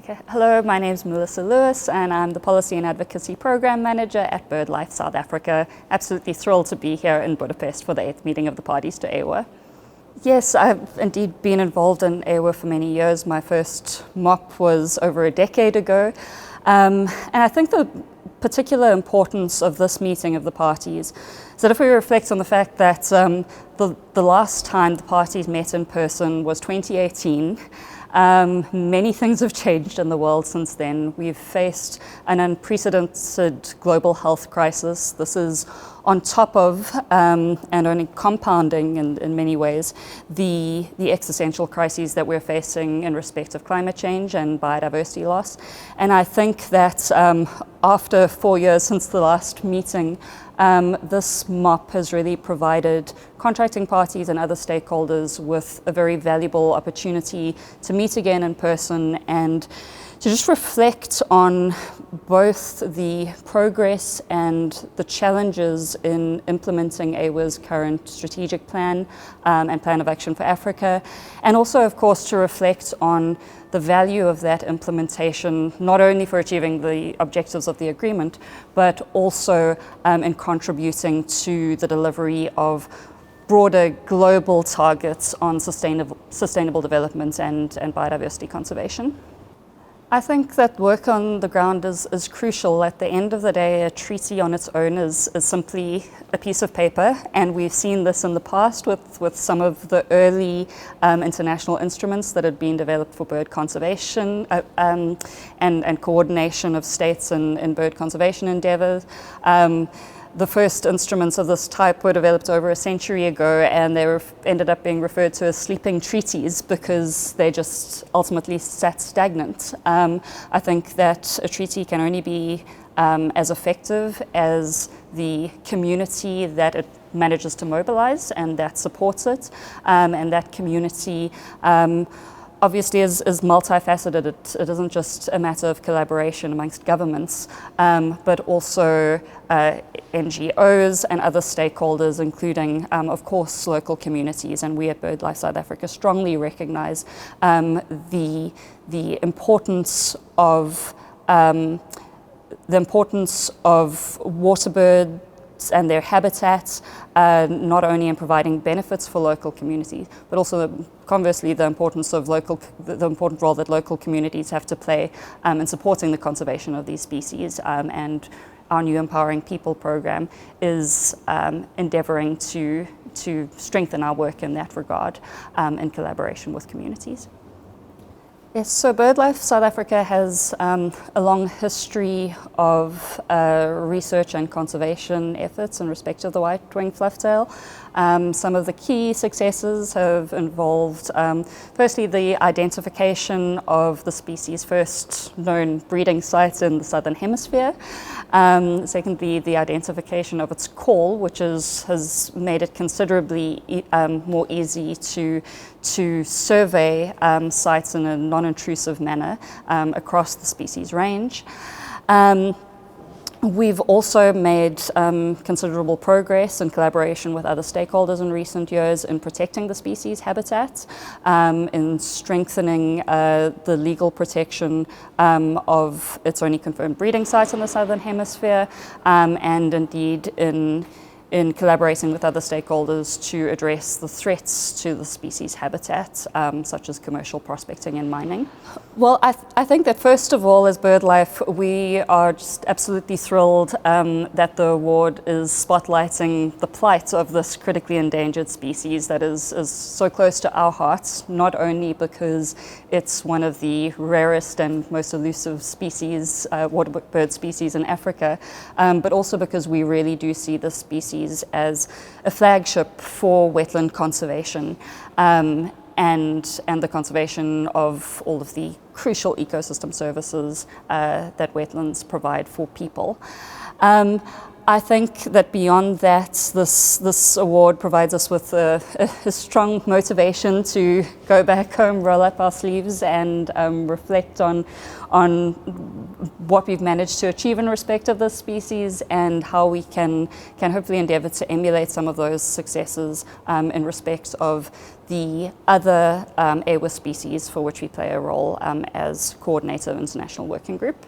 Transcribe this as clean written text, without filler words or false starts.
Okay. Hello, my name is Melissa Lewis and I'm the Policy and Advocacy Program Manager at BirdLife South Africa. Absolutely thrilled to be here in Budapest for the 8th meeting of the parties to AEWA. Yes, I've indeed been involved in AEWA for many years. My first MOP was over a decade ago. And I think the particular importance of this meeting of the parties is that if we reflect on the fact that the last time the parties met in person was 2018, many things have changed in the world since then. We've faced an unprecedented global health crisis. This is on top of, and only compounding in many ways, the existential crises that we're facing in respect of climate change and biodiversity loss. And I think that after 4 years since the last meeting, this MOP has really provided contracting parties and other stakeholders with a very valuable opportunity to meet again in person and to just reflect on both the progress and the challenges in implementing AEWA's current strategic plan and plan of action for Africa, and also, of course, to reflect on the value of that implementation, not only for achieving the objectives of the agreement, but also in contributing to the delivery of broader global targets on sustainable development and biodiversity conservation. I think that work on the ground is crucial. At the end of the day, a treaty on its own is simply a piece of paper, and we've seen this in the past with some of the early international instruments that had been developed for bird conservation and coordination of states in bird conservation endeavors. The first instruments of this type were developed over a century ago, and they ended up being referred to as sleeping treaties because they just ultimately sat stagnant. I think that a treaty can only be as effective as the community that it manages to mobilize and that supports it, and that community obviously is multifaceted. It isn't just a matter of collaboration amongst governments, but also NGOs and other stakeholders, including, of course, local communities. And we at BirdLife South Africa strongly recognize the importance of waterbirds and their habitats, not only in providing benefits for local communities, but also conversely the important role that local communities have to play in supporting the conservation of these species. And our new Empowering People program is endeavoring to strengthen our work in that regard in collaboration with communities. Yes, so BirdLife South Africa has a long history of research and conservation efforts in respect of the white-winged flufftail. Some of the key successes have involved, firstly, the identification of the species' first known breeding sites in the southern hemisphere. Secondly, the identification of its call, which has made it considerably more easy to survey sites in a non-intrusive manner across the species range. We've also made considerable progress in collaboration with other stakeholders in recent years in protecting the species habitats, in strengthening the legal protection of its only confirmed breeding sites in the southern hemisphere, and indeed in collaborating with other stakeholders to address the threats to the species habitat, such as commercial prospecting and mining. Well, I think that first of all, as BirdLife, we are just absolutely thrilled that the award is spotlighting the plight of this critically endangered species that is so close to our hearts, not only because it's one of the rarest and most elusive species, waterbird species in Africa, but also because we really do see this species as a flagship for wetland conservation and the conservation of all of the crucial ecosystem services that wetlands provide for people. I think that beyond that, this award provides us with a strong motivation to go back home, roll up our sleeves, and reflect on what we've managed to achieve in respect of this species, and how we can hopefully endeavour to emulate some of those successes in respect of the other AEWA species for which we play a role as coordinator of International Working Group.